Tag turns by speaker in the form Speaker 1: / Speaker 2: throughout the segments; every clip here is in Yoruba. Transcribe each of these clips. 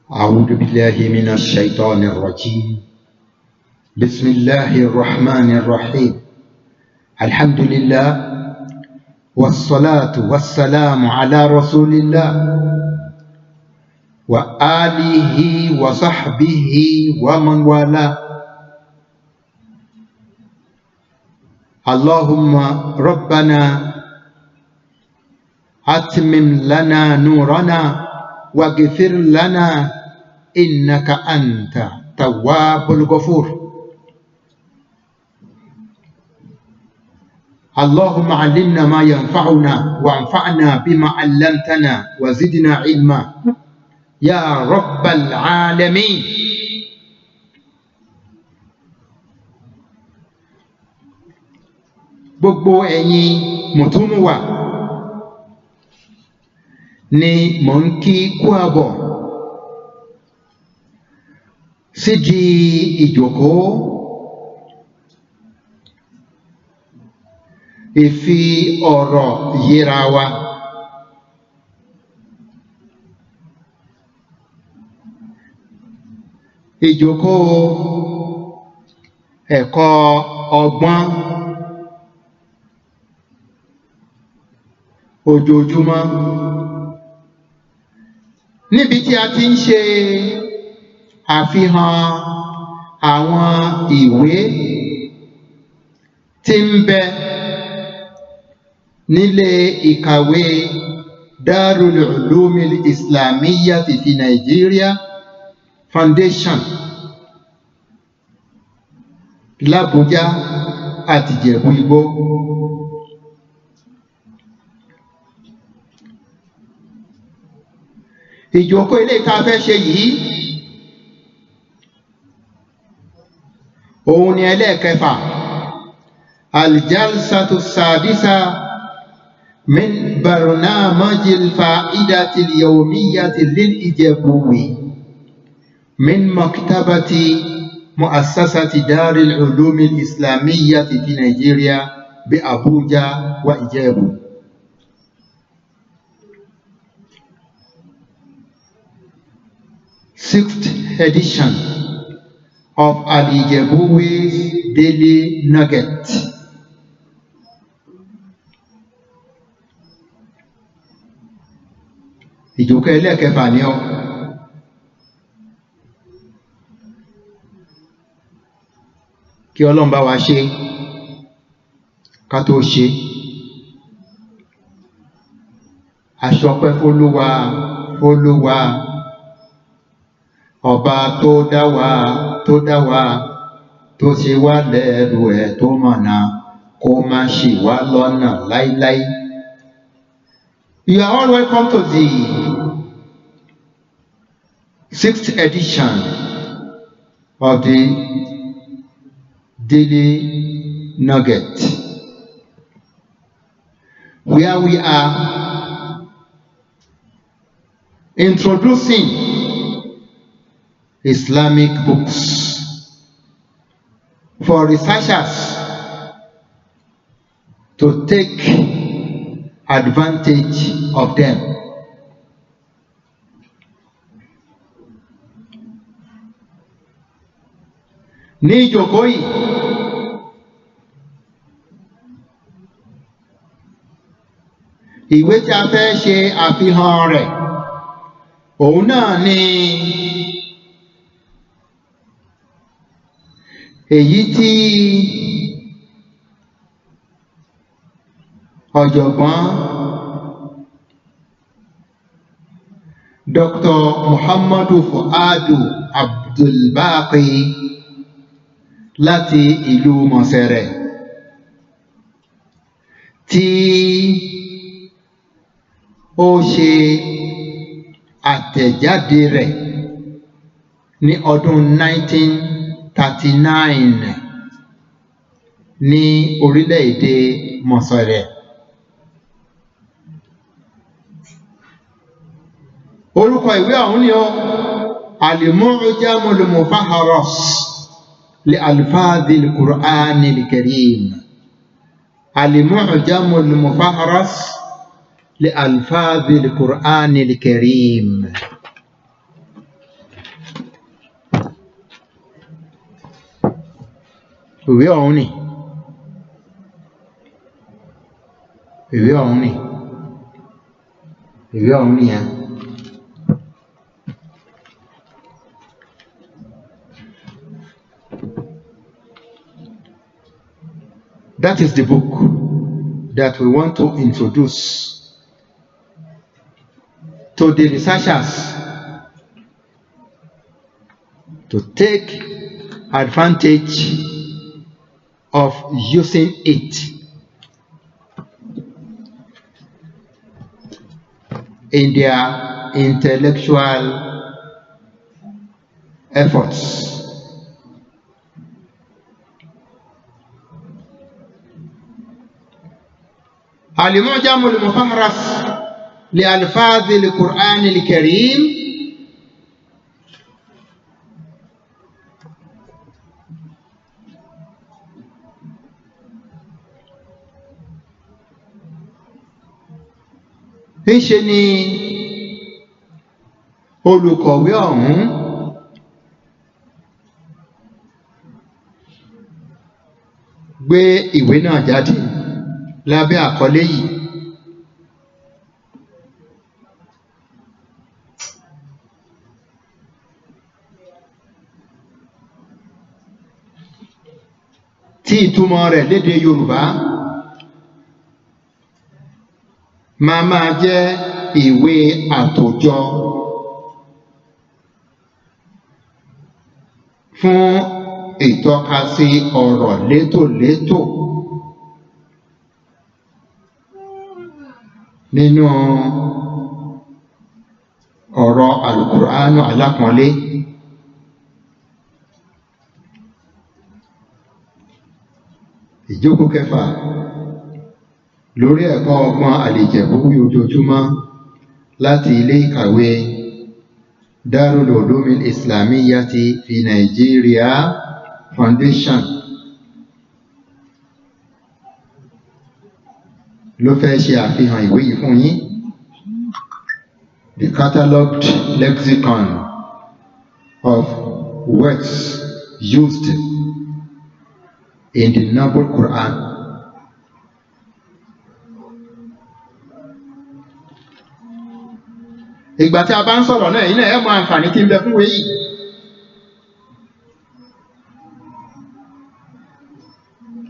Speaker 1: أعوذ بالله من الشيطان الرجيم. بسم الله الرحمن الرحيم. الحمد لله والصلاة والسلام على رسول الله وآله وصحبه ومن والاه. اللهم ربنا أتمم لنا نورنا واغفر لنا إنك أنت التواب الغفور. اللهم علمنا ما ينفعنا وانفعنا بما علمتنا وزدنا علما يا رب العالمين. gbogbo ẹ̀yin mùtúmù wa ni mò ń kí kú àbọ̀ sídi ìjókòó ìfi ọ̀rọ̀ yíra wa. Ìjókòó ẹ̀kọ́ ọgbọ́n ojoojúmọ́ níbi tí a ti ń ṣe àfihàn àwọn ìwé tí ń bẹ nílé ìkàwé Daarul-Uluumil-Islamiyyah ti Naijiria Foundation l'Abùjá àti Ijẹbú. Ìjókòó ilé ìta fẹ́ ṣe yìí òun ni ẹlẹ́ẹ̀kẹfà, الجلسة السادسة من برنامج الفائدة اليومية للإجيبوي من مكتبة مؤسسة دار-ul-Uluumil-Islamiyyah في نيجيريا بأبوجا وإجيبو. Sixth edition of AL-ԻJΕBUWÍ's daily nugget. Ìjókòó ẹlẹ́ẹ̀kẹfà ni ọ́. Kí Ọlọ́run bá wa ṣe ká tó ṣe. Aṣọpẹ́ f'Olúwa ọba tó dá wa tó ṣe wá lẹ́rú ẹ̀ tó mọ̀nà kó má ṣì wá lọ́nà láíláí. You are all welcome to the 6th edition of the Daily Nugget, where we are introducing Islamic books for researchers to take advantage of them. Ní ìjókòó yìí, ìwé tí a fẹ́ ṣe àfihàn rẹ̀ òun náà ni èyí tí ọ̀jọ̀gbọ́n Dr. Muhammadu Fuadu Abdul-Baaqiy láti ìlú Mọ̀sẹ̀rẹ̀ tí ó ṣe àtẹ̀jáde rẹ̀ ní ọdún 1939 ní orílẹ̀-èdè Mọ̀sẹ̀rẹ̀. Orúkọ ìwé ọ̀hún ni المعجم المفهرس لألفاظ القرآن الكريم. المعجم المفهرس لألفاظ القرآن الكريم. ìwé ọ̀hún ni ìwé ọ̀hún nìyẹn. That is the book that we want to introduce to the researchers to take advantage of using it in their intellectual efforts. المعجم المفهرس لألفاظ القرآن الكريم ńṣe ni olùkọ̀wé ọ̀hún gbé ìwé náà jáde lábẹ́ àkọlé yìí. Tí ìtumọ̀ rẹ̀ lédè Yorùbá máa jẹ́ ìwé àtòjọ fún ìtọ́kasí ọ̀rọ̀ létòlétò nínú ọ̀rọ̀ Al-Qur'anu alápọ̀nlé. Ìjókòó kẹfà lórí ẹ̀kọ́ ọgbọ́n AL-ԻJԵBUWÍ ojoojúmọ́ láti ilé ìkàwé Daarul-Uluumil-Islamiyyah fi Naijiria Foundation ló fẹ́ ṣe àfihàn ìwé yìí fún yín. The Catalogued Lexicon of Words used in the Noble Quran. Ìgbà tí a bá ń sọ̀rọ̀ náà, iná ẹ̀ mọ àǹfààní tí ń bẹ fún ìwé yìí.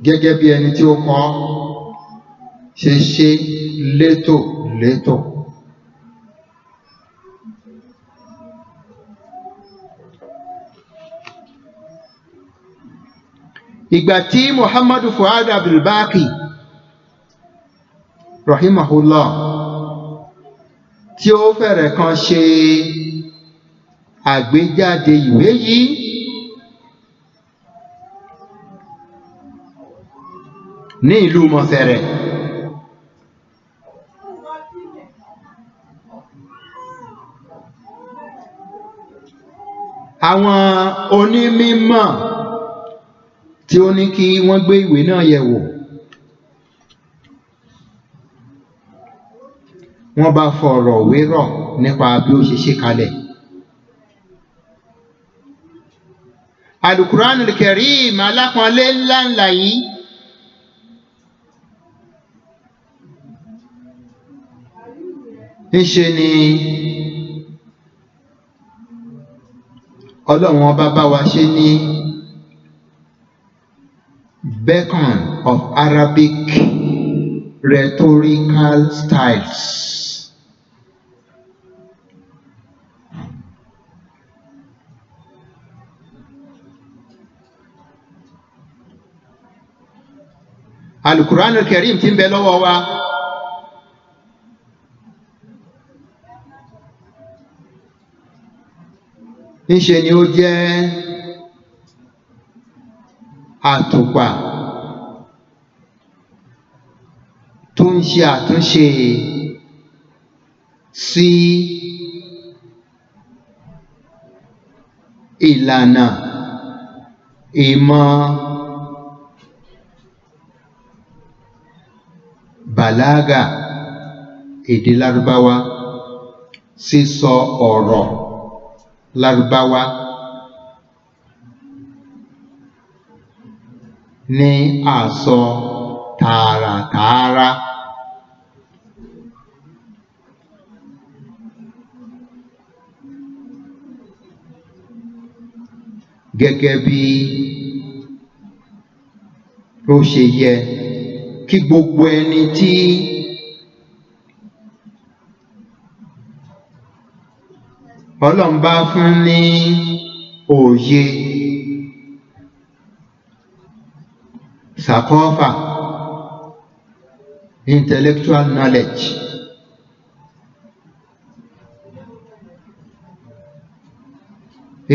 Speaker 1: Gẹ́gẹ́ bí ẹni tí ó kọ ṣe létòlétò. Ìgbà tí Muhammadu Fuad Abdul-Baaqiy rahimahullah tí ó fẹ̀rẹ̀ kan ṣe àgbéjáde ìwé yìí, ní ìlú Mọ̀sẹ̀rẹ̀, àwọn onímímọ̀ tí ó ní kí wọ́n gbé ìwé náà yẹ̀ wò, wọ́n bá fọ̀rọ̀ wérọ̀ nípa bí ó ṣe ṣe kalẹ̀. Al-Qur'an al-Karim alápọ̀nlé ńláńlá yìí ńṣe ni Ọlọ́run ọba bá wa ṣe ní beacon of Arabic rhetorical styles. Al-Qur'an al-Karim tí ń bẹ lọ́wọ́ wa ńṣe ni ó jẹ́ àtùpà tó ń ṣe àtúnṣe sí ìlànà ìmọ̀ bàlágà èdè Lárúbáwá, sísọ ọ̀rọ̀ Lárúbáwá. ní àsọ tààràtààrà. Gẹ́gẹ́ bí ó ṣe yẹ kí gbogbo ẹni tí Ọlọ́run bá fún ní òye sàkọ́fà, intellectual knowledge,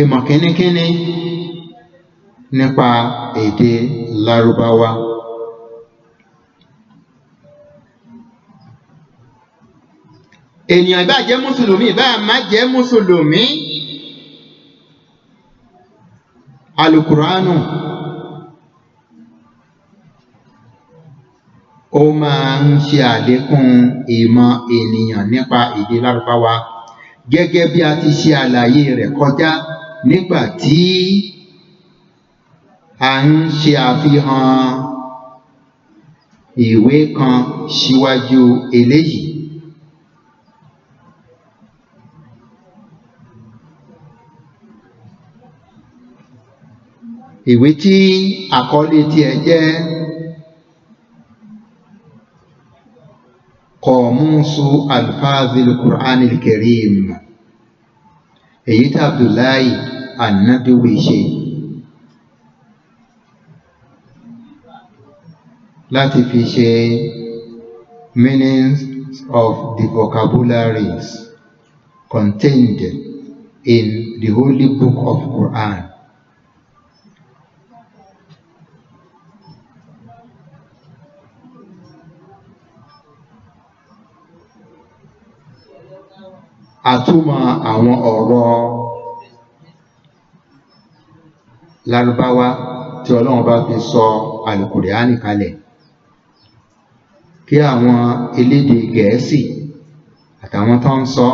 Speaker 1: ìmọ̀ kínníkínní nípa èdè Lárúbáwá. Ènìyàn ìbá jẹ́ mùsùlùmí ìbá má jẹ́ mùsùlùmí, Al-Qur'anu ó máa ń ṣe àlékún ìmọ̀ ènìyàn nípa èdè Lárúbáwá, gẹ́gẹ́ bí a ti ṣe àlàyé rẹ̀ kọjá nígbà tí a ń ṣe àfihàn ìwé kan síwájú eléyìí. Ìwé tí àkọlé tiẹ̀ jẹ́ Qamusu Alfazil Qur'anil Karim, èyí tí Abdullahi An-Nadawi ṣe láti fi ṣe meanings of the vocabularies contained in the Holy Book of Quran. Àtúmọ̀ àwọn ọ̀rọ̀ Lárúbáwá tí Ọlọ́run bá fi sọ Al-Qur'ani kalẹ̀, kí àwọn elédè Gẹ̀ẹ́sì àtàwọn tó ń sọ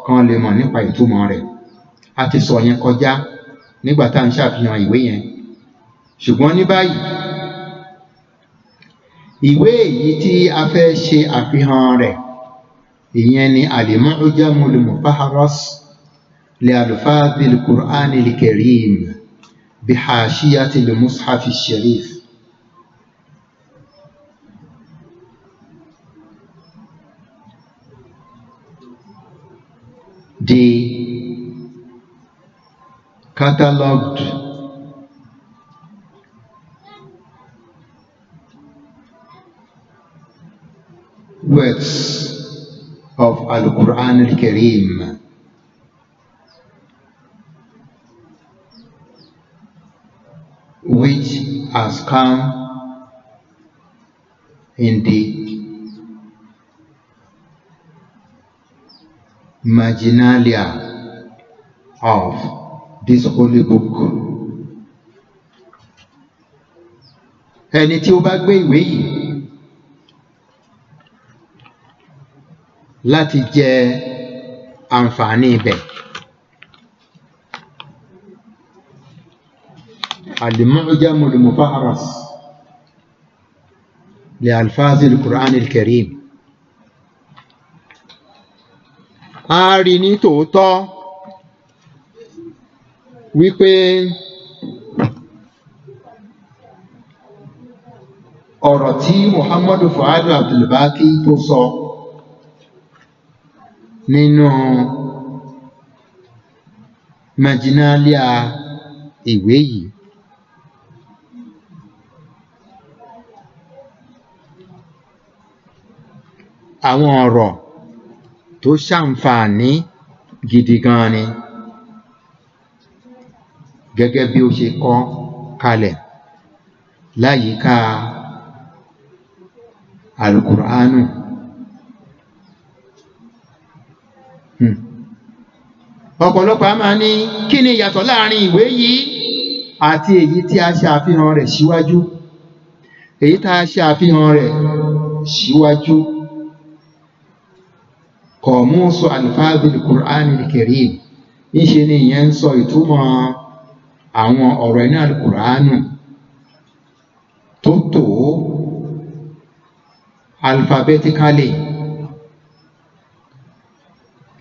Speaker 1: kán lè mọ̀ nípa ìtumọ̀ rẹ̀. A ti sọ yẹn kọjá nígbà tá à ń ṣàfihàn ìwé yẹn, ṣùgbọ́n ní báyìí ìwé èyí tí a fẹ́ ṣe àfihàn rẹ̀, ìyẹn ni al-Mu'jam al-Mufahharas لألفاظ القرآن الكريم بحاشية المصحف الشريف. The Catalogued Words of Al-Quran Al-Karim, which has come in the marginalia of this holy book. Ẹni tí ó bá gbé ìwé yìí láti jẹ àǹfààní ibẹ̀, al-Mu'jam al-Mufahharas لألفاظ القرآن الكريم, a rí ní tòótọ́ wípé ọ̀rọ̀ tí Muhammadu Fuadu Abdul-Baaqiy tó sọ nínú marginalia ìwé yìí, àwọn ọ̀rọ̀ tó ṣàǹfààní gidi gan ni, gẹ́gẹ́ bí ó ṣe kọ kalẹ̀ láyìíká Al-Qur'anu. Ọ̀pọ̀lọpọ̀ a máa ní kí ni ìyàtọ̀ láàrin ìwé yìí àti èyí tí a ṣe àfihàn rẹ̀ síwájú. Èyí tí a ṣe àfihàn rẹ̀ síwájú, Qamusu Alfazil Qur'anil Karim, níṣe ni ìyẹn ń sọ ìtumọ̀ àwọn ọ̀rọ̀ inú Al-Qur'anu tó tò alphabetically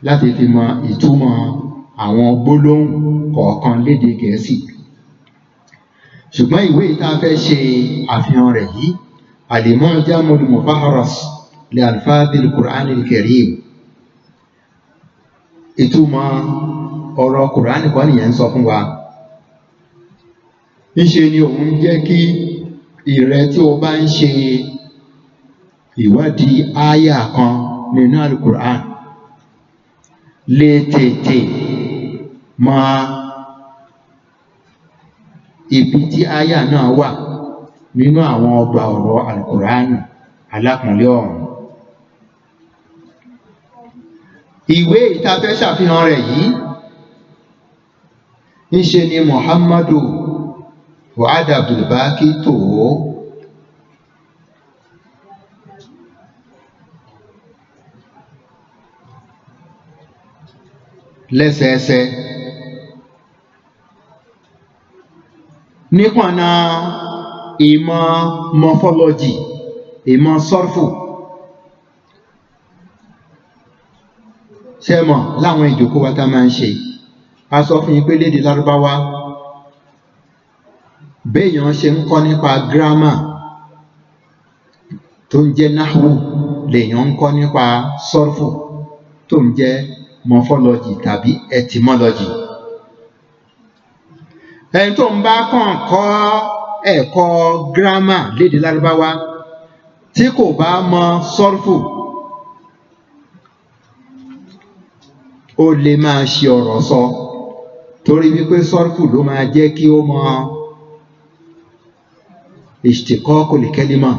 Speaker 1: láti fi mọ ìtumọ̀ àwọn gbólóhùn kọ̀ọ̀kan lédè Gẹ̀ẹ́sì. Ṣùgbọ́n ìwé tá a fẹ́ ṣe àfihàn rẹ̀ yìí, al-Mu'jam al-Mufahharas la'alfaz al-Qur'an al-Karim, ìtumọ̀ ọ̀rọ̀ Kùránì kan nìyẹn ń sọ fún wa. Níṣe ni òun jẹ́ kí ìrẹ tí o bá ń ṣe ìwádìí áyà kan nínú al-Qur'an lè tètè mọ ibi tí áyà náà wà nínú àwọn ọgbà ọ̀rọ̀ al-Qur'an alápọ̀nlé ọ̀hún. Ìwé ìtafẹ́ ṣàfihàn rẹ̀ yìí níṣe ni Muhammadu Fuad Abdul-Baaqiy tò ó. Lẹ́sẹẹsẹ nípọ̀nà ìmọ̀ morphology, ìmọ̀ sọ́rfù. Ṣé mọ̀ láwọn ìjókòó wa tá máa ń ṣe, a sọ fún yín pé lédè Lárúbáwá béèyàn ṣe ń kọ́ nípa grammar tó ń jẹ́ nahwu lèèyàn ń kọ́ nípa sọ́rfù tó ń jẹ́ morphology tàbí etymology. Ẹni tó ń bá kàn kọ́ ẹ̀kọ́ grammar lédè Lárúbáwá tí kò bá mọ sọ́rfù, ó lè máa ṣe ọ̀rọ̀ sọ, torí wípé sọ́rfù ló máa jẹ́ kí ó mọ ishtiqaqul kalima,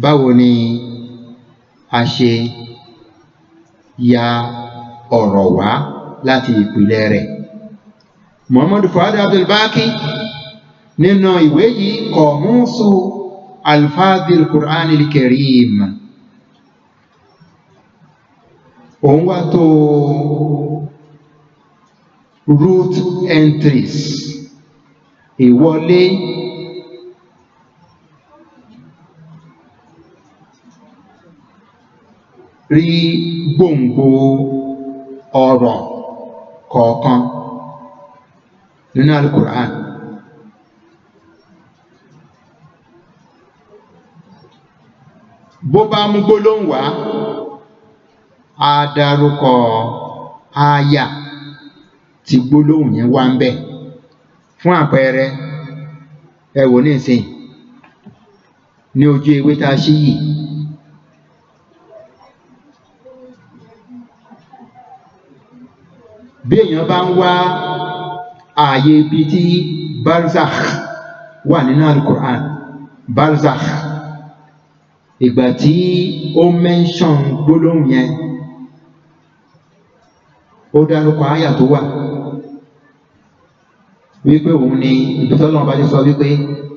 Speaker 1: báwo ni a ṣe ya ọ̀rọ̀ wá láti ìpìlẹ̀ rẹ̀. Muhammadu Fuad Abdul-Baaqiy nínú ìwé yìí Qamusu Alfazil Qur'an al-Karim, òun wá tó root entries, ìwọlé rí gbòǹgbò ọ̀rọ̀ kọ̀ọ̀kan nínú al-Qur'an. Bó bá mú gbólóhùn wá, a dárúkọ áyà tí gbólóhùn yẹn wá ń bẹ̀. Fún àpẹẹrẹ, ẹ wò nísìn ní ojú ewé tá a ṣí yìí, bí èèyàn bá ń wá ààyè ibi tí barzakh wà nínú al-Qur'an, barzakh, ìgbà tí ó mention gbólóhùn yẹn, ó dárúkọ áyà tó wà wípé òun ni ibi tọ́lọ́run bá ti sọ wípé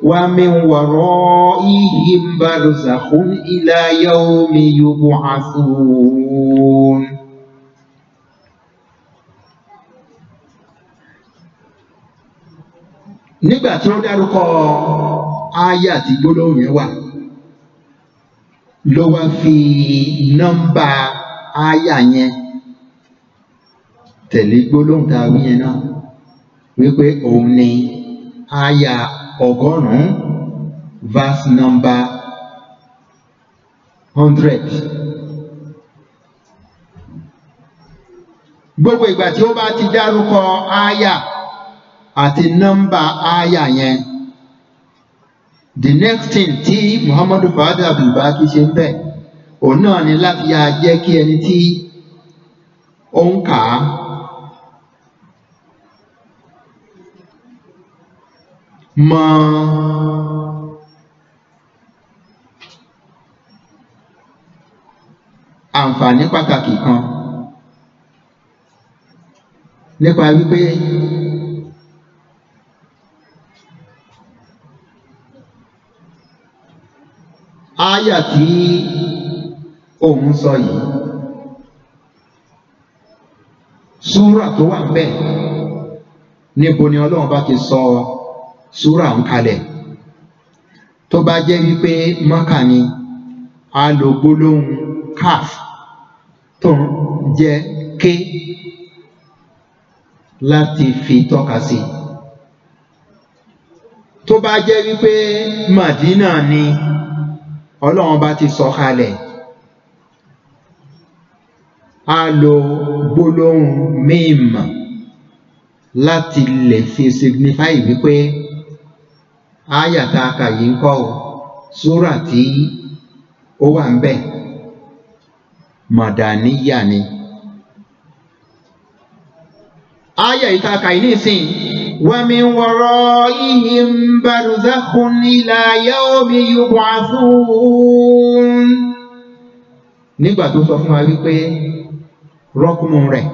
Speaker 1: wa min wara'ihim barzakhun ila yawmi yub'athun. Nígbà tí ó dárúkọ áyà tí gbólóhùn yẹn wà, ló wá fi nọ́mbà áyà yẹn tẹ̀lé gbólóhùn tá a wí yẹn náà, wípé òun ni áyà 100 verse number 100. Gbogbo ìgbà tí ó bá ti dárúkọ áyà àti nọ́mbà áyà yẹn, the next thing tí Muhammadu Fuad Abdul-Baaqiy ṣe ń bẹ̀, òun náà ni láti yá jẹ́ kí ẹni tí ó ń kà á mọ àǹfààní pàtàkì kan nípa wípé áyà tí òun sọ yìí, súrà tó wà ńbẹ̀, níbo ni Ọlọ́run bá ti sọ súrà ń kalẹ̀. tó bá jẹ́ wípé Mákà ni a lo gbólóhùn kaf tó ń jẹ́ ké láti fi tọ́ka sí. Tó bá jẹ́ wípé Mádínà ni Ọlọ́run bá ti sọ kalẹ̀, a lo gbólóhùn mím láti lè fi signify wípé áyà tá a kà yìí ń kọ́ súrà tí ó wà ń bẹ̀ Màdàníyà ni. Áyà yìí tá a kà yìí nísìn wa min waraihim barzakhun ila yawmi yub'athun. Nígbà tó sọ fún wa wípé rọ́kùnmù rẹ̀,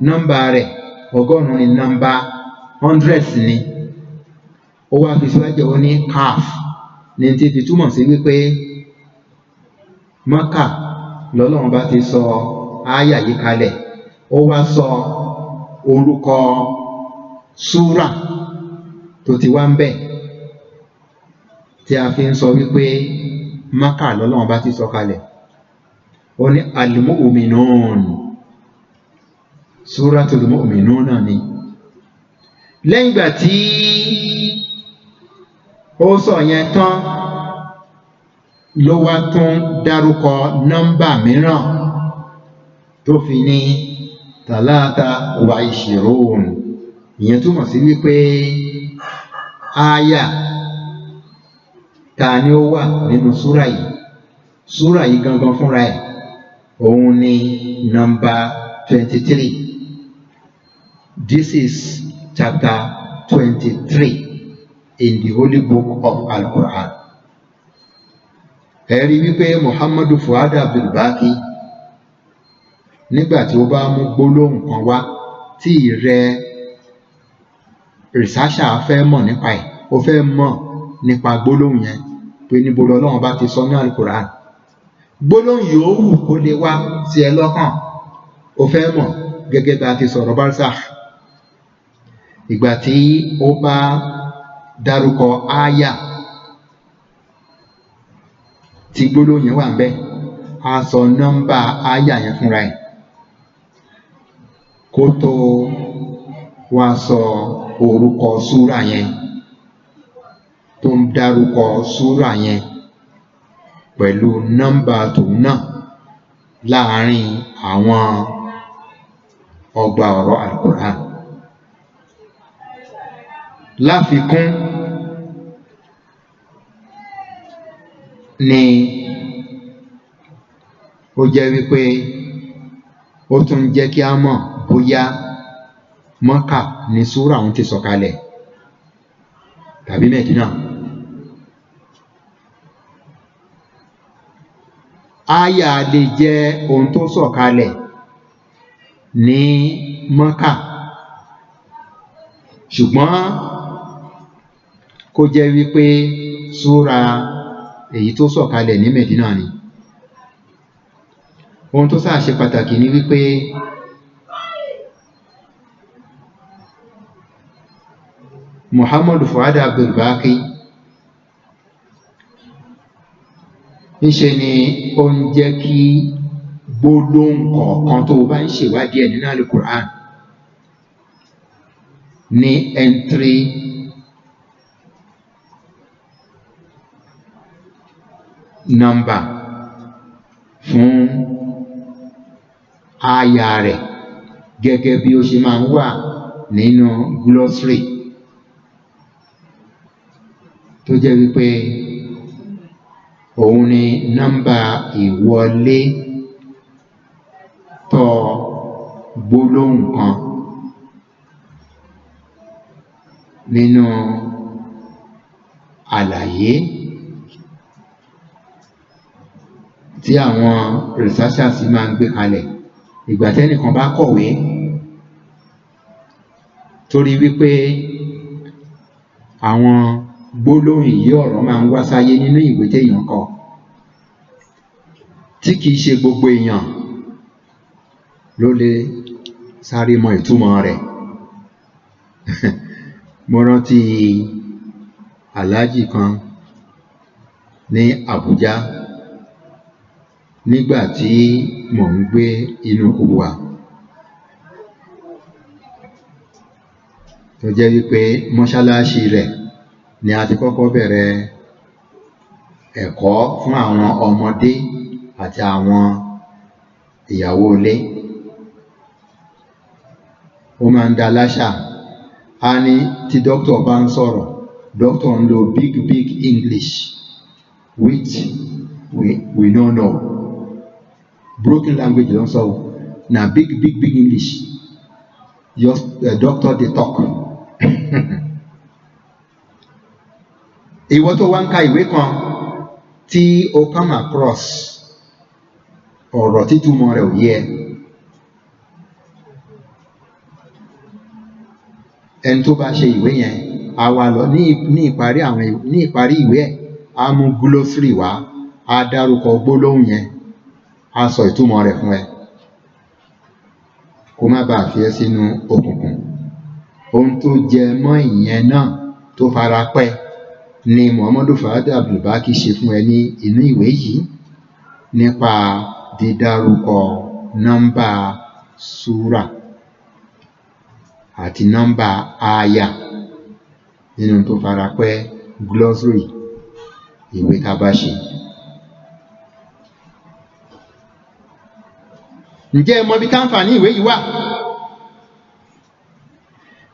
Speaker 1: nọ́mbà rẹ̀ 100 ni, nọ́mbà 100 ni, ó wá fi síwájú ó ní kaf ní ti fi túmọ̀ sí wípé Mákà lọ́lọ́run bá ti sọ áyà yìí kalẹ̀. Ó wá sọ orúkọ súrà tó ti wá ń bẹ̀ tí a fi ń sọ wípé Mákà lọ́lọ́run bá ti sọ kalẹ̀. Ó ní al-mu'minun, Suratul Mu'minun náà ni. Lẹ́yìn ìgbà tí ó sọ yẹn tán ló wá tún dárúkọ nọ́mbà mìíràn tó fi ní tàlátà wa ìṣirún. Ìyẹn túmọ̀ sí wípé áyà ta ni ó wà nínú súrà yìí. Súrà yìí gangan fúnra ẹ̀ òun ni nọ́mbà 23. This is chapter 23 in the holy book of Al-Quran. Ẹ̀rí wípé Muhammadu Fuad Abdul-Baaqiy nígbà tí ó bá mú gbólóhùn kan wá tí researcher fẹ́ mọ̀ nípa ẹ̀, ó fẹ́ mọ̀ nípa gbólóhùn yẹn pé níbo l'Ọlọ́run bá ti sọ ní Al-Quran. Gbólóhùn yòówù kó lè wá sí ẹ lọ́kàn, ó fẹ́ mọ̀, gẹ́gẹ́ bí a ti sọ̀rọ̀ barzakh. Ìgbà tí ó bá dárúkọ áyà tí gbólóhùn yẹn wà ń bẹ̀, a sọ nọ́mbà áyà yẹn fúnra ẹ̀ kó tó wá sọ orúkọ súrà yẹn tó ń dárúkọ súrà yẹn pẹ̀lú nọ́mbà tòun náà láàárín àwọn ọgbà ọ̀rọ̀ Al-Quran. Láfikún ni ó jẹ́ wípé ó tún jẹ́ kí a mọ̀ bóyá Mákà ni súrà òun ti sọ̀kalẹ̀ tàbí Mẹ́dínà. Áyà lè jẹ́ ohun tó sọ̀kalẹ̀ ní Mákà, ṣùgbọ́n kó jẹ́ wípé súrà èyí tó sọ̀kalẹ̀ ní Mẹ́dínà ni. Ohun tó sáà ṣe pàtàkì ni wípé Muhammadu Fuad Abdul-Baaqiy níṣe ni ó ń jẹ́ kí gbólóhùn kọ̀ọ̀kan tó bá ń ṣèwádìí ẹ̀ nínú Al-Quran ní entry number fún áyà rẹ̀, gẹ́gẹ́ bí ó ṣe máa ń wà nínú glossary tó jẹ́ wípé òun ni nọ́mbà ìwọlé tọ̀ gbólóhùn kan nínú àlàyé tí àwọn researchers máa ń gbé kalẹ̀. Ìgbà tẹ́nìkan bá kọ̀wé torí wípé àwọn gbólóhùn yìí ọ̀rọ̀ máa ń wá sáyé nínú ìwé téèyàn kọ tí kìí ṣe gbogbo èèyàn ló lè sáré mọ ìtumọ̀ rẹ̀. Mo rántí aláàjì kan ní Abùjá nígbà tí mò ń gbé inú Kubwa, tó jẹ́ wípé mọ́ṣáláṣí rẹ̀ ni a ti kọ́kọ́ bẹ̀rẹ̀ ẹ̀kọ́ fún àwọn ọmọdé àti àwọn ìyàwó ilé. Ó máa ń dá láṣà, a ní tí dókítà bá ń sọ̀rọ̀, dókítà ń lo big English which we don't know. Broken language ló ń sọ na big English, just doctor dey talk. Ìwọ tó wá ń ka ìwé kan tí o come across ọ̀rọ̀ títúmọ̀ rẹ̀ ò yé ẹ, ẹni tó bá ṣe ìwé yẹn a wá lọ ní ìparí ìwé ẹ̀ a mú glossary wá, a dárúkọ gbólóhùn yẹn, a sọ ìtumọ̀ rẹ̀ fún ẹ kó má bàa fi ẹ́ sínú òkùnkùn. Ohun tó jẹ mọ́ ìyẹn náà tó fara pẹ́ ni Muhammadu Fawad Abdul-Baaqiy ṣe fún ẹ ní inú ìwé yìí nípa dídárúkọ nọ́mbà súrà àti nọ́mbà àyà nínú tó fara pẹ́ glossary ìwé tá a bá ṣe. Ǹjẹ́ ẹ mọ ibi táǹfààní ìwé yìí wà?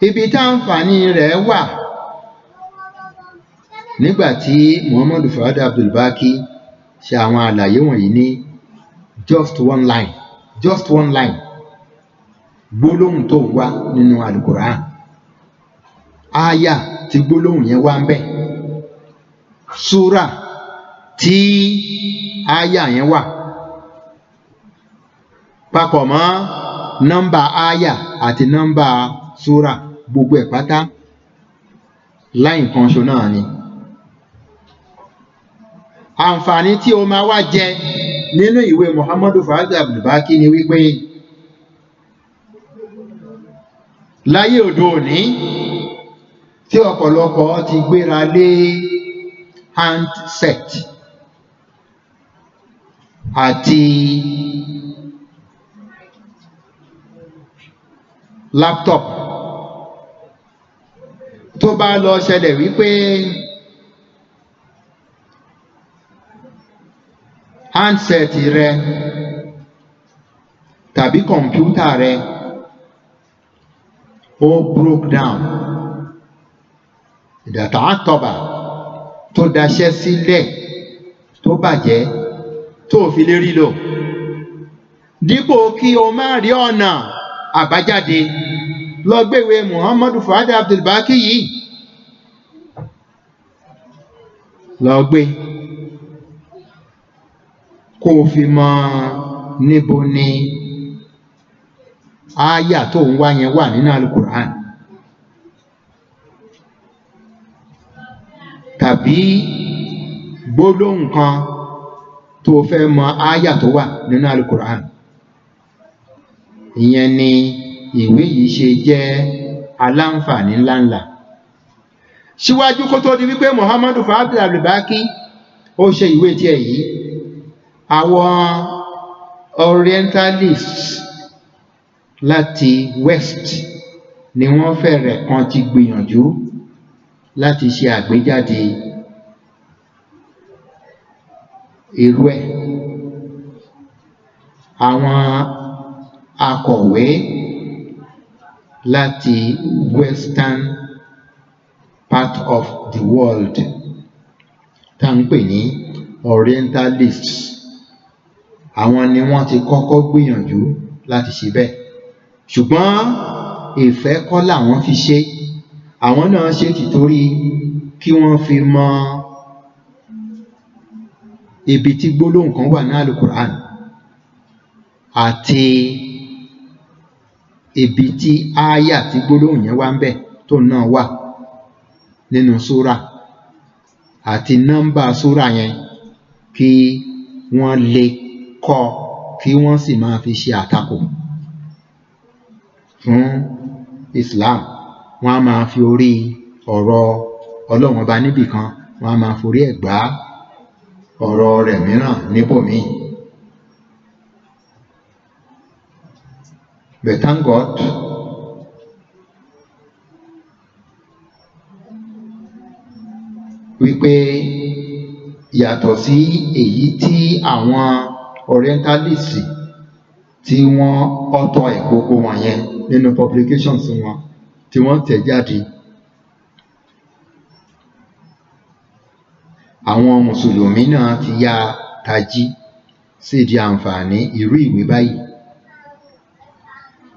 Speaker 1: Ibi táǹfààní rẹ̀ wà nígbà tí Muhammadu Fawad Abdul-Baaqiy ṣe àwọn àlàyé wọ̀nyí ní just one line gbólóhùn tó wà nínú Al-Qur'an, àyà tí gbólóhùn yẹn wà ń bẹ̀, súrà tí àyà yẹn wà, papọ̀ mọ́ nọ́mbà àyà àti nọ́mbà súrà, gbogbo ẹ̀ pátá láì kan ṣo náà ni. Àǹfààní tí o máa wá jẹ nínú ìwé Muhammadu Fawad Abdul-Baaqiy ni wípé láyé òde òní tí ọ̀pọ̀lọpọ̀ ti gbéra lé handset àti laptop, tó bá lọ ṣẹlẹ̀ wípé handset rẹ tàbí kọ̀mpútà rẹ ó broke down, ìdàtà àtọ̀bà tó daṣẹ́ sílẹ̀ tó bàjẹ́ tó fi lè rí lò, dípò kí o má rí ọ̀nà àbájáde, lọ gbéwé Muhammadu Fawad Abdul-Baaqiy yìí, lọ gbé kó o fi mọ níbo ni àyà tó ń wá yẹn wà nínú Al-Qur'an, tàbí gbólóhùn kan tó fẹ́ mọ àyà tó wà nínú Al-Qur'an. Ìyẹn ni ìwé yìí ṣe jẹ́ aláǹfààní ńláńlá. Síwájú kó tó di wípé Muhammadu Fawad Abdul-Baaqiy ó ṣe ìwé tiẹ̀ yìí, àwọn orientalists láti west ni wọ́n fẹ́rẹ̀ kan ti gbìyànjú láti ṣe àgbéjáde irú ẹ̀. Àwọn akọ̀wé láti western part of the world tá ń pè ní orientalists, àwọn ni wọ́n ti kọ́kọ́ gbìyànjú láti ṣe bẹ́ẹ̀, ṣùgbọ́n ìfẹ́ kọ́ làwọn fi ṣe, àwọn náà ṣe tìtorí kí wọ́n fi mọ ibi tí gbólóhùn kan wà ní Al-Qur'an àti ibi tí àyà tí gbólóhùn yẹn wà ń bẹ̀ tó náà wà nínú súrà àti nọ́mbà súrà yẹn, kí wọ́n lè kọ́ kí wọ́n sì máa fi ṣe àtakò fún Islam. Wọ́n á máa fi orí ọ̀rọ̀ Ọlọ́run ọba níbì kan, wọ́n á máa forí ẹ̀ gbá ọ̀rọ̀ rẹ̀ mìíràn níbòmíì. But thank God wípé yàtọ̀ sí èyí tí àwọn orientalist tí wọ́n author ẹ̀ gbogbo wọ̀nyẹn nínú publications wọn tí wọ́n tẹ̀ jáde, àwọn mùsùlùmí náà ti yá tají sí di àǹfààní irú ìwé báyìí.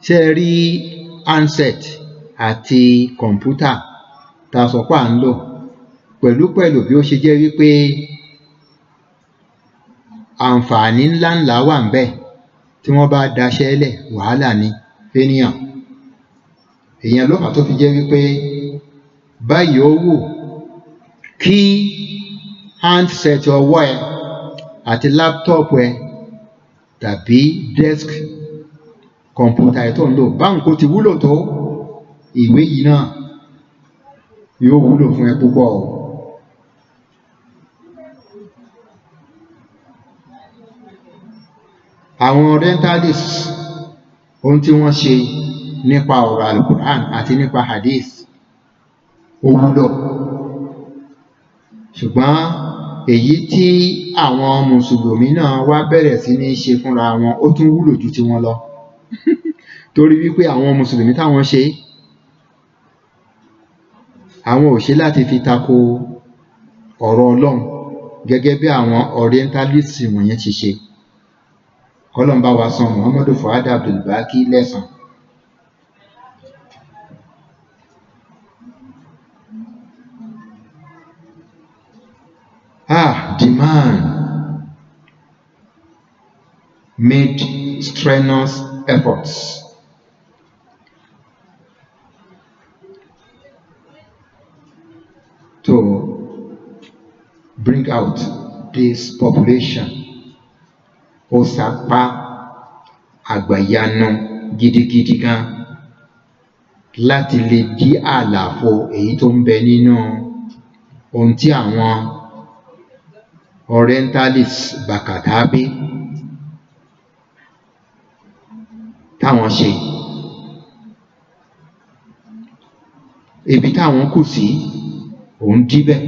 Speaker 1: Ṣé ẹ rí handset àti kọ̀ǹpútà tá a sọ pé à ń lò pẹ̀lú bí ó ṣe jẹ́ wípé àǹfààní ńláńlá wà ń bẹ̀, tí wọ́n bá daṣẹ́ lẹ̀ wàhálà ni fẹ́nìyàn. Èèyàn ló fà tó fi jẹ́ wípé báyìí ó wù kí handset ọwọ́ ẹ àti laptop ẹ tàbí desk kọ̀ǹpútà ẹ tó ń lò báwọn kò ti wúlò tó, ìwé yìí náà yóò wúlò fún ẹ púpọ̀ o. Àwọn orientalists ohun tí wọ́n ṣe nípa ọ̀rọ̀ al-Qur'an àti nípa hadith ó wúlò, ṣùgbọ́n èyí tí àwọn mùsùlùmí náà wá bẹ̀rẹ̀ sí ní ṣe fúnra wọn ó tún wúlò ju tiwọn lọ torí wípé àwọn mùsùlùmí táwọn ṣe, àwọn ò ṣe láti fi tako ọ̀rọ̀ Ọlọ́run gẹ́gẹ́ bí àwọn orientalists wọ̀nyẹn ti ṣe. Kọ́lọ́run bá wa san Muhammadu Fuad Abdul-Baaqiy lẹ́san. The man made strenuous efforts to bring out this population. Ó sapá àgbàyanu gidigidi gan láti lè dí àlàfo èyí tó ń bẹ nínú ohun tí àwọn orientalists bàkàtàbí táwọn ṣe. Ibi táwọn kù sí òun díbẹ̀.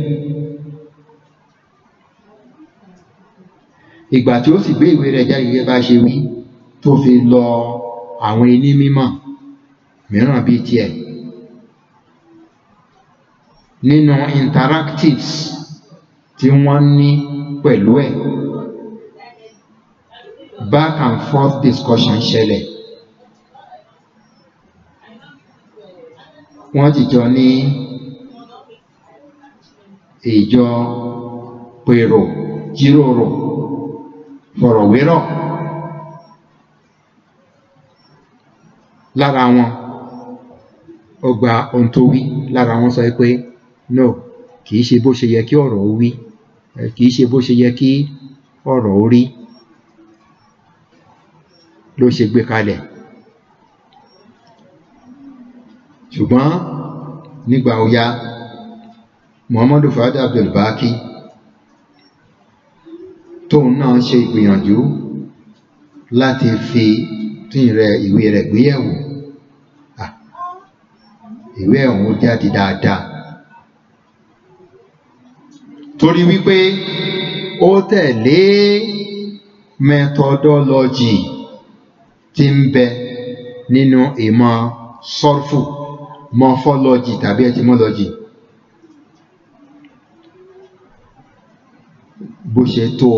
Speaker 1: Ìgbà tí ó sì gbé ìwé rẹ̀ jáde gẹ́gẹ́ bá ṣe wí tó fi lọ àwọn ẹni mímọ̀ mìíràn bíi tiẹ̀ nínú interactives tí wọ́n ní pẹ̀lú ẹ̀, back and forth discussion ṣẹlẹ̀. Wọ́n jìjọ ní ìjọ pèrò jíròrò fọ̀rọ̀wérọ̀. Lára wọn ó gba ohun tó wí, lára wọn sọ pé no, kìí ṣe bó ṣe yẹ kí ọ̀rọ̀ ó wí, kìí ṣe bó ṣe yẹ kí ọ̀rọ̀ ó rí ló ṣe gbé kalẹ̀. Ṣùgbọ́n nígbà ó yá, Muhammadu Fuad Abdul-Baaqiy tóun náà ṣe ìgbìyànjú láti fi ìwé rẹ̀ gbéyẹ̀wò. Ìwé ọ̀hún jáde dáadáa torí wípé ó tẹ̀lé methodology tí ń bẹ nínú ìmọ̀ sọ́rfù, morphology tàbí etymology. Bó ṣe tó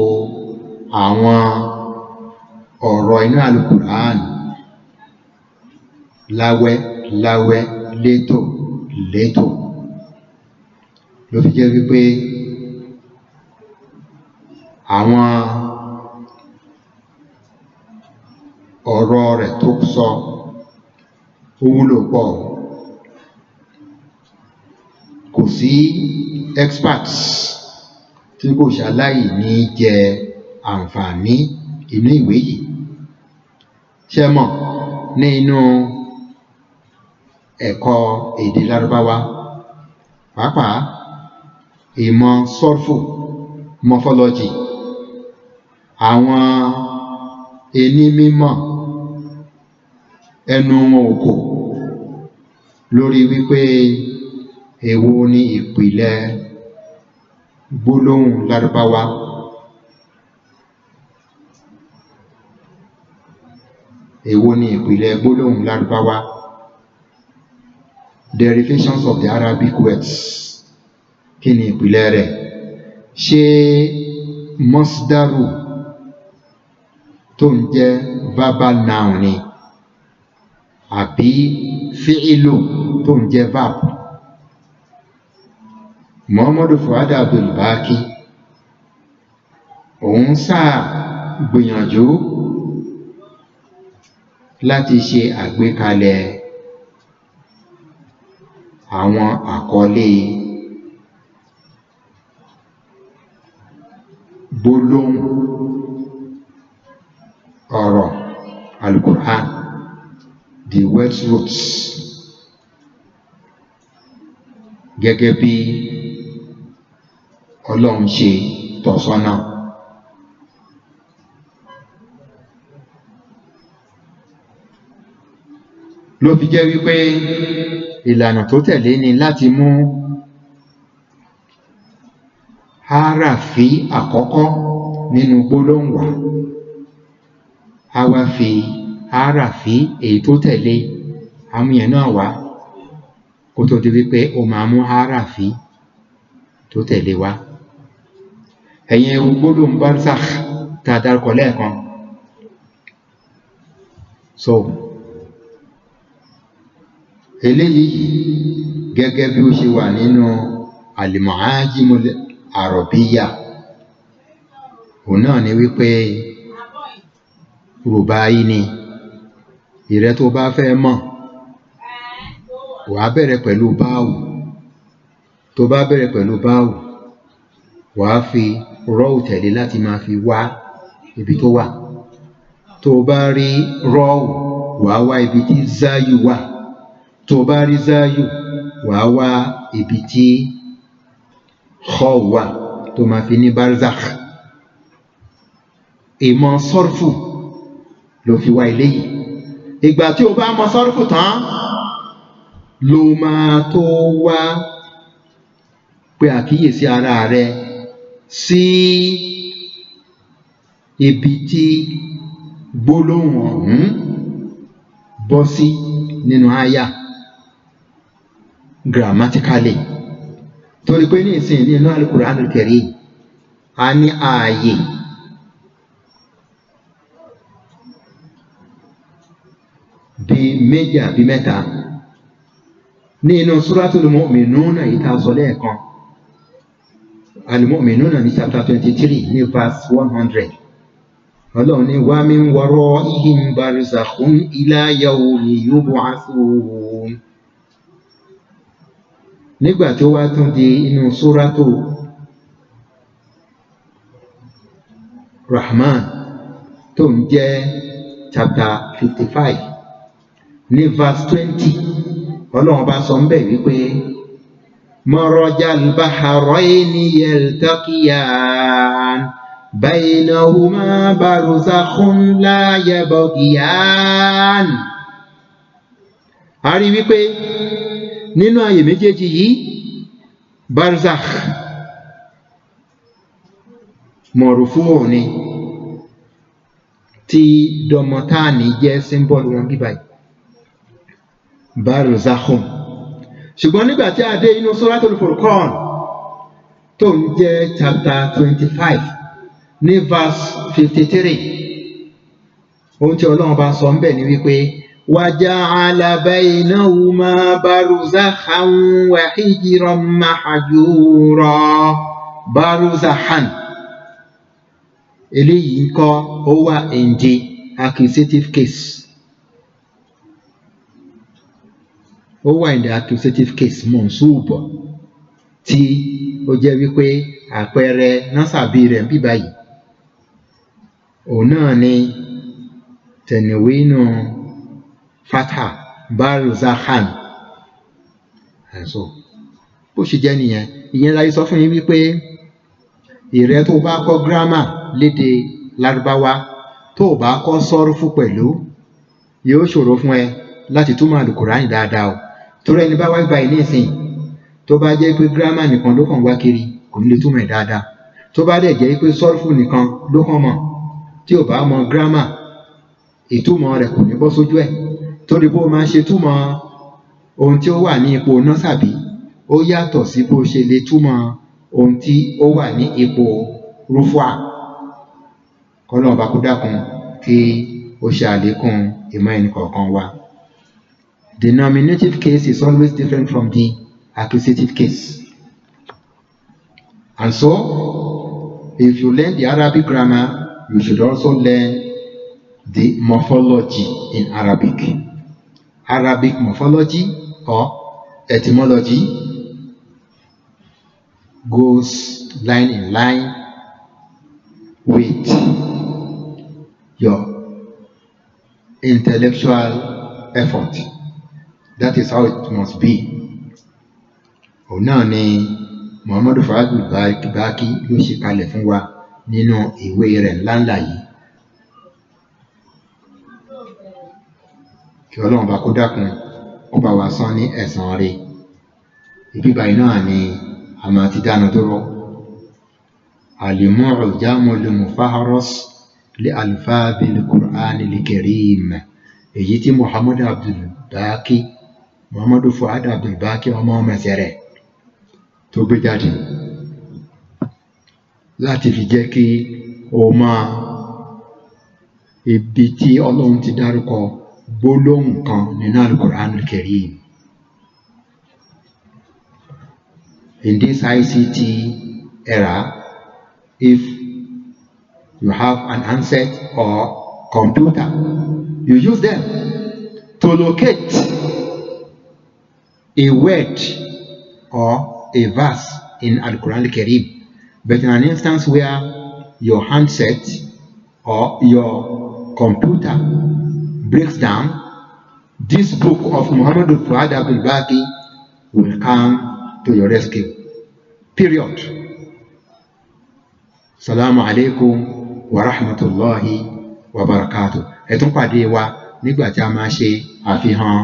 Speaker 1: àwọn ọ̀rọ̀ inú al-Qur'an láwẹ́ láwẹ́, létò létò, ló fi jẹ́ wípé àwọn ọ̀rọ̀ rẹ̀ tó sọ ó wúlò pọ̀. Kò sí experts tí kò ṣaláì ní jẹ àǹfààní inú ìwé yìí. Ṣé mọ̀ ní inú ẹ̀kọ́ èdè Lárúbáwá, pàápàá ìmọ̀ sọ́rfù, morphology, àwọn ẹni mímọ̀ ẹnu wọn ò kò lórí wípé èwo ni ìpìlẹ̀ gbólóhùn Lárúbáwá. Èwo ni ìpìlẹ̀ gbólóhùn Lárúbáwá? Derivations of the Arabic words. Kí ni ìpìlẹ̀ rẹ̀? Ṣé masdaru tó ń jẹ́ verbal noun ni àbí fi'ilu tó ń jẹ́ verb? Muhammadu Fuad Abdul-Baaqiy òun sáà gbìyànjú láti ṣe àgbékalẹ̀ àwọn àkọlé gbólóhùn ọ̀rọ̀ Al-Qur'an, the words roots, gẹ́gẹ́ bí Ọlọ́run ṣe tọ́ sọ́nà. Ló fi jẹ́ wípé ìlànà tó tẹ̀lé ni láti mú háràfí àkọ́kọ́ nínú gbólóhùn wá, a wá fi háràfí èyí tó tẹ̀lé àmúyẹn náà wá kó tó di wípé ó máa mú háràfí tó tẹ̀lé wá. Ẹ̀yin ewu gbólóhùn barzakh tá a dárúkọ lẹ́ẹ̀kan. So eléyìí gẹ́gẹ́ bí ó ṣe wà nínú al-Mu'ajim al-Arabiyya, òun náà ni wípé rùbáyí ni. Ìrẹ́ tó bá fẹ́ mọ̀ wàá bẹ̀rẹ̀ pẹ̀lú báwù. Tó bá bẹ̀rẹ̀ pẹ̀lú báwù wàá fi rọ́ọ̀ tẹ̀lé láti máa fi wá ibi tó wà. Tó bá rí rọ́ọ̀ wàá wá ibi tí záyù wà. Tó bá rí záyù wàá wá ibi tí kọ́ wà tó máa fi ní barzakh. Ìmọ̀ sọ́rfù ló fi wá eléyìí. Ìgbà tí o bá mọ̀ sọ́rfù tán ló máa tó wá pé àkíyèsí ara rẹ sí ibi tí gbólóhùn ọ̀hún bọ́ sí nínú àyà grammatically. Torí pé ní ìsìn nínú al-Qur'an al-Karim a ní ààyè bí méjì àbí mẹ́ta nínú Suratul Mu'minuna yìí tá a sọ lẹ́ẹ̀kan. Al-Mu'minuna ní chapter 23 ní verse 100. Ọlọ́run ní wa min wara'ihim barzakhun ila yawmi yub'athun. Nígbà tí ó wá tún di inú Suratu Rahman tó ń jẹ́ chapter 55 ní verse 20, Ọlọ́run bá sọ ń bẹ̀ wípé marajal bahrayni yaltaqiyan baynahuma barzakhun la yabghiyan. A rí wípé nínú ààyè méjèèjì yìí barzakh mọ̀rùfúù ni tí dọmọtáàní jẹ́ símbọ́ọ̀lù wọn bíbáyìí barzakhun. Ṣùgbọ́n nígbà tí a dé inú Suratul Furqan tó ń jẹ́ chapter 25 ní verse 53, ohun tí Ọlọ́run bá sọ ń bẹ̀ ni wípé وَجَعَلَ بَيْنَهُمَا بَرْزَخًا وَحِجْرًا مَحْجُورًا. barzakhan eléyìí ńkọ́ ó wà in the accusative case. Ó wà in the accusative case mọ̀nsúùbù tí ó jẹ́ wípé àpẹẹrẹ násàbí rẹ̀ ń bí báyìí òun náà ni tẹ̀nìwínú fatha barzakhan. So bó ṣe jẹ́ nìyẹn. Ìyẹn láyé sọ fún yín wípé ìrẹ́ tó bá kọ́ gírámà lédè Lárúbáwá tó o bá kọ́ sọ́rùfù pẹ̀lú yóò ṣòro fún ẹ láti túmọ̀ àlùkùránì dáadáa o. Torí ẹni bá wá gba ìní ìsìn tó bá jẹ́ pé gírámà nìkan ló kàn wá kiri kò ní lè túmọ̀ ẹ̀ dáadáa. Tó bá dẹ̀ jẹ́ pé sọ́rùfù nìkan ló kàn mọ̀ tí ò bá mọ gírámà ìtumọ̀ rẹ̀ kò ní bọ́ sójú ẹ̀. Torí bó máa ṣe túmọ̀ ohun tí ó wà ní ipò násàbí ó yàtọ̀ sí bó ṣe lè túmọ̀ ohun tí ó wà ní ipò rúfúà. Kọ́lọ́run bá kó dákun kí ó ṣe àlékún ìmọ̀ ẹnì kọ̀ọ̀kan wa. The nominative case is always different from the accusative case. And so, if you learn the Arabic grammar, you should also learn the morphology in Arabic. Arabic morphology or etymology goes line in line with your intellectual effort. That is how it must be. Òun náà ni Muhammadu Abdul-Baaqiy ló ṣe kalẹ̀ fún wa nínú ìwé rẹ̀ ńláńlá yìí. Kí Ọlọ́run bá kó dákun kó bá wa san ní ẹ̀san rẹ̀. Ibi báyìí náà ni a máa ti dánu dúró. المعجم المفهرس لألفاظ القرآن الكريم èyí tí Muhammadu Abdul-Baaqiy ọmọ mẹsẹrẹ tó gbé jáde láti fi jẹ́ kí o mọ ibi tí Ọlọ́run ti dárúkọ gbólóhùn kan nínú al-Qur'an al-Karim. In this ICT era, if you have an handset or computer, you use them to locate a word or a verse in Al-Quran Al-Karim. But in an instance where your handset or your computer breaks down, this book of Muhammad Abdul-Baaqiy will come to your rescue. Period. Salamu alaikum wa rahmatullahi wa barakatuh. Ẹ tún pàdé wa nígbà tí a máa ṣe àfihàn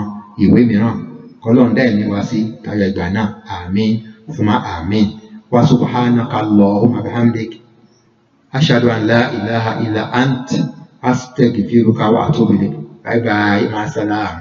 Speaker 1: ìwé mìíràn. Kọ́lọ́run dá ẹ̀mí wa sí tayọ ìgbà náà. Àmín thumma àmín. Wa subhanaka Allahumma bihamdik. Ashhadu an la ilaha illa ant. Astaghfiruka wa atubu ilayk. Bye bye. Ma salam.